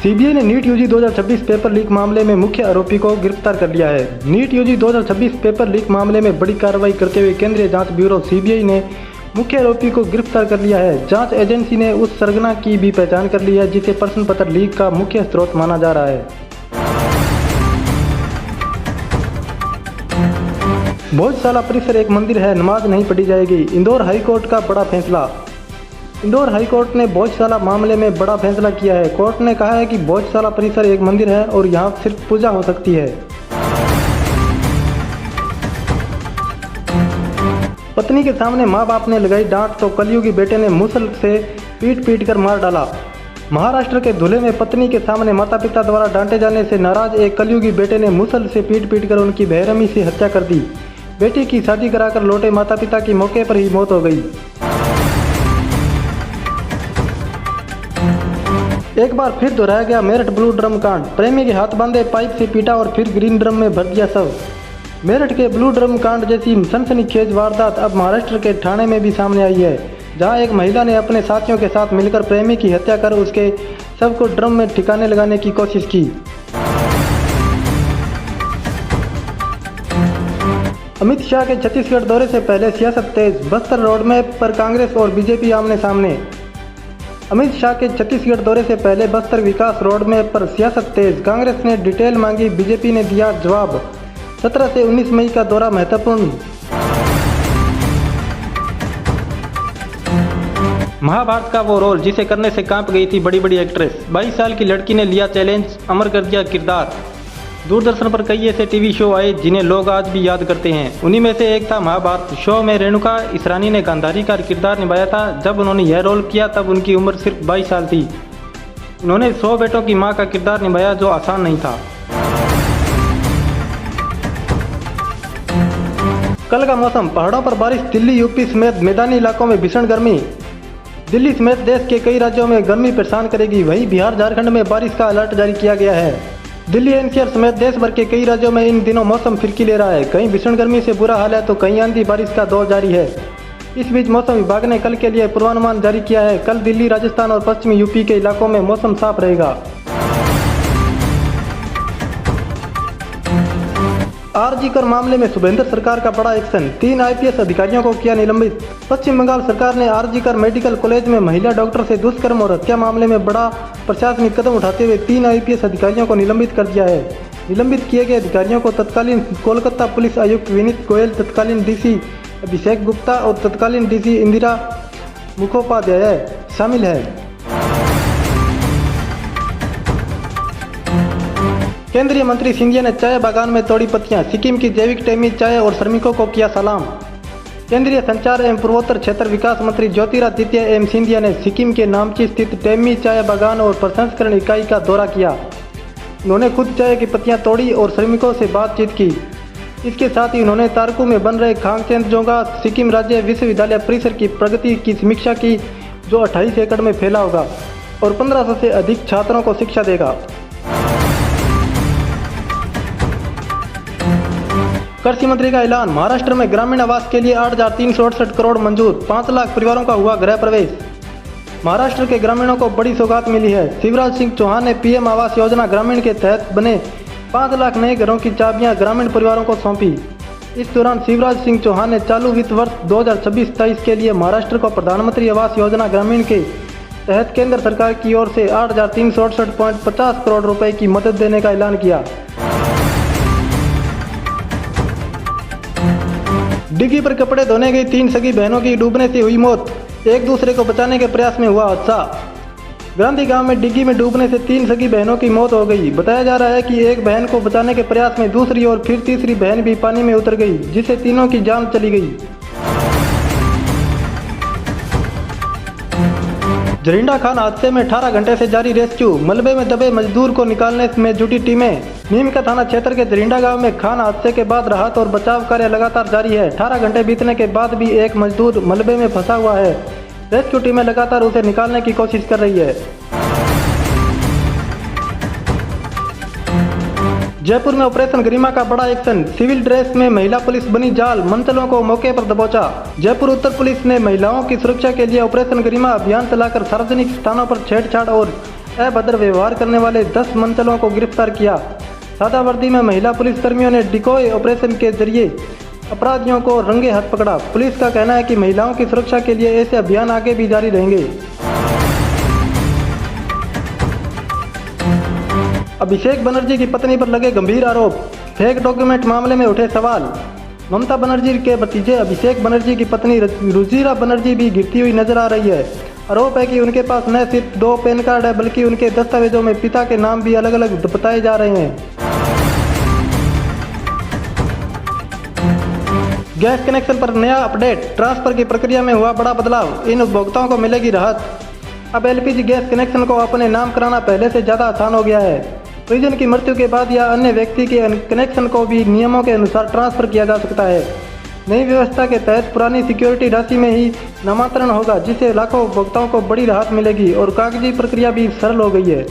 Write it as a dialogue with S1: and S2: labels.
S1: CBI ने NEET UG 2026 paper leak मामले में मुख्य आरोपी को गिरफ्तार कर लिया है। नीट यूजी 2026 पेपर लीक मामले में बड़ी कार्रवाई करते हुए केंद्रीय जांच ब्यूरो सीबीआई ने मुख्य आरोपी को गिरफ्तार कर लिया है। जांच एजेंसी ने उस सरगना की भी पहचान कर ली है जिसे प्रश्न पत्र लीक का मुख्य स्रोत माना जा रहा है। भोजशाला परिसर एक मंदिर है, नमाज नहीं पढ़ी जाएगी। इंदौर हाईकोर्ट का बड़ा फैसला। इंदौर हाईकोर्ट ने भोजशाला मामले में बड़ा फैसला किया है। कोर्ट ने कहा है कि भोजशाला परिसर एक मंदिर है और यहां सिर्फ पूजा हो सकती है। पत्नी के सामने मां बाप ने लगाई डांट तो कलयुगी बेटे ने मुसल से पीट कर मार डाला। महाराष्ट्र के धुले में पत्नी के सामने माता पिता द्वारा डांटे जाने से नाराज एक कलयुगी बेटे ने मुसल से पीट कर उनकी बेरहमी से हत्या कर दी। बेटी की शादी कराकर लौटे माता पिता की मौके पर ही मौत हो गई। एक बार फिर दोहराया गया मेरठ ब्लू ड्रम कांड। प्रेमी के हाथ बांधे पाइप से पीटा और फिर ग्रीन ड्रम में भर दिया शव। मेरठ के ब्लू ड्रम कांड जैसी सनसनीखेज वारदात अब महाराष्ट्र के ठाणे में भी सामने आई है, जहां एक महिला ने अपने साथियों के साथ मिलकर प्रेमी की हत्या कर उसके शव को ड्रम में ठिकाने लगाने की कोशिश की। अमित शाह के छत्तीसगढ़ दौरे से पहले सियासत तेज। बस्तर रोडमैप पर कांग्रेस और बीजेपी आमने सामने। अमित शाह के छत्तीसगढ़ दौरे से पहले बस्तर विकास रोडमैप पर सियासत तेज। कांग्रेस ने डिटेल मांगी, बीजेपी ने दिया जवाब। 17 से 19 मई का दौरा महत्वपूर्ण। महाभारत का वो रोल जिसे करने से कांप गई थी बड़ी बड़ी एक्ट्रेस। 22 साल की लड़की ने लिया चैलेंज, अमर कर दिया किरदार। दूरदर्शन पर कई ऐसे टीवी शो आए जिन्हें लोग आज भी याद करते हैं। उन्हीं में से एक था महाभारत। शो में रेणुका इसरानी ने गांधारी का किरदार निभाया था। जब उन्होंने यह रोल किया तब उनकी उम्र सिर्फ 22 साल थी। उन्होंने 100 बेटों की मां का किरदार निभाया जो आसान नहीं था। कल का मौसम, पहाड़ों पर बारिश, दिल्ली यूपी समेत मैदानी इलाकों में भीषण गर्मी। दिल्ली समेत देश के कई राज्यों में गर्मी परेशान करेगी। वहीं बिहार झारखंड में बारिश का अलर्ट जारी किया गया है। दिल्ली एनसीआर समेत देश भर के कई राज्यों में इन दिनों मौसम फिरकी ले रहा है। कहीं भीषण गर्मी से बुरा हाल है तो कहीं आंधी बारिश का दौर जारी है। इस बीच मौसम विभाग ने कल के लिए पूर्वानुमान जारी किया है। कल दिल्ली, राजस्थान और पश्चिमी यूपी के इलाकों में मौसम साफ रहेगा। आरजीकर मामले में सुभेंद्र सरकार का बड़ा एक्शन। 3 आईपीएस अधिकारियों को किया निलंबित। पश्चिम बंगाल सरकार ने आरजीकर मेडिकल कॉलेज में महिला डॉक्टर से दुष्कर्म और हत्या मामले में बड़ा प्रशासनिक कदम उठाते हुए 3 आईपीएस अधिकारियों को निलंबित कर दिया है। निलंबित किए गए अधिकारियों को तत्कालीन कोलकाता पुलिस आयुक्त विनीत गोयल, तत्कालीन डीसी अभिषेक गुप्ता और तत्कालीन डीसी इंदिरा मुखोपाध्याय शामिल है। केंद्रीय मंत्री सिंधिया ने चाय बागान में तोड़ी पत्तियां। सिक्किम की जैविक टेमी चाय और श्रमिकों को किया सलाम। केंद्रीय संचार एवं पूर्वोत्तर क्षेत्र विकास मंत्री ज्योतिरादित्य एवं सिंधिया ने सिक्किम के नामची स्थित टेमी चाय बागान और प्रसंस्करण इकाई का दौरा किया। उन्होंने खुद चाय की पत्तियां तोड़ी और श्रमिकों से बातचीत की। इसके साथ ही उन्होंने तारकू में बन रहे खांगचेंद जोंगा सिक्किम राज्य विश्वविद्यालय परिसर की प्रगति की समीक्षा की, जो 28 एकड़ में फैला होगा और 1500 से अधिक छात्रों को शिक्षा देगा। कृषि मंत्री का ऐलान। महाराष्ट्र में ग्रामीण आवास के लिए 8,368 करोड़ मंजूर। 5 लाख परिवारों का हुआ गृह प्रवेश। महाराष्ट्र के ग्रामीणों को बड़ी सौगात मिली है। शिवराज सिंह चौहान ने पीएम आवास योजना ग्रामीण के तहत बने 5 लाख नए घरों की चाबियां ग्रामीण परिवारों को सौंपी। इस दौरान शिवराज सिंह चौहान ने चालू वित्त वर्ष 2026-27 के लिए महाराष्ट्र को प्रधानमंत्री आवास योजना ग्रामीण के तहत केंद्र सरकार की ओर से 8,368.50 करोड़ रुपए की मदद देने का ऐलान किया। डिग्गी पर कपड़े धोने गई 3 सगी बहनों की डूबने से हुई मौत। एक दूसरे को बचाने के प्रयास में हुआ हादसा। गांधी गांव में डिग्गी में डूबने से 3 सगी बहनों की मौत हो गई। बताया जा रहा है कि एक बहन को बचाने के प्रयास में दूसरी और फिर तीसरी बहन भी पानी में उतर गई, जिससे तीनों की जान चली गई। झरिंडा खान हादसे में 18 घंटे से जारी रेस्क्यू। मलबे में दबे मजदूर को निकालने में जुटी टीमें। नीमका थाना क्षेत्र के झरिंडा गांव में खान हादसे के बाद राहत और बचाव कार्य लगातार जारी है। 18 घंटे बीतने के बाद भी एक मजदूर मलबे में फंसा हुआ है। रेस्क्यू टीमें लगातार उसे निकालने की कोशिश कर रही है। जयपुर में ऑपरेशन गरिमा का बड़ा एक्शन। सिविल ड्रेस में महिला पुलिस बनी जाल, मनचलों को मौके पर दबोचा। जयपुर उत्तर पुलिस ने महिलाओं की सुरक्षा के लिए ऑपरेशन गरिमा अभियान चलाकर सार्वजनिक स्थानों पर छेड़छाड़ और अभद्र व्यवहार करने वाले 10 मंचलों को गिरफ्तार किया। सादा वर्दी में महिला पुलिसकर्मियों ने डिकॉय ऑपरेशन के जरिए अपराधियों को रंगे हाथ पकड़ा। पुलिस का कहना है कि महिलाओं की सुरक्षा के लिए ऐसे अभियान आगे भी जारी रहेंगे। अभिषेक बनर्जी की पत्नी पर लगे गंभीर आरोप। फेक डॉक्यूमेंट मामले में उठे सवाल। ममता बनर्जी के भतीजे अभिषेक बनर्जी की पत्नी रुचिरा बनर्जी भी गिरती हुई नजर आ रही है। आरोप है कि उनके पास न सिर्फ 2 पैन कार्ड है बल्कि उनके दस्तावेजों में पिता के नाम भी अलग अलग बताए जा रहे हैं। गैस कनेक्शन पर नया अपडेट। ट्रांसफर की प्रक्रिया में हुआ बड़ा बदलाव। इन उपभोक्ताओं को मिलेगी राहत। अब एलपीजी गैस कनेक्शन को अपने नाम कराना पहले से ज़्यादा आसान हो गया है। परिजन की मृत्यु के बाद या अन्य व्यक्ति के कनेक्शन को भी नियमों के अनुसार ट्रांसफर किया जा सकता है। नई व्यवस्था के तहत पुरानी सिक्योरिटी राशि में ही नामांतरण होगा, जिससे लाखों उपभोक्ताओं को बड़ी राहत मिलेगी और कागजी प्रक्रिया भी सरल हो गई है।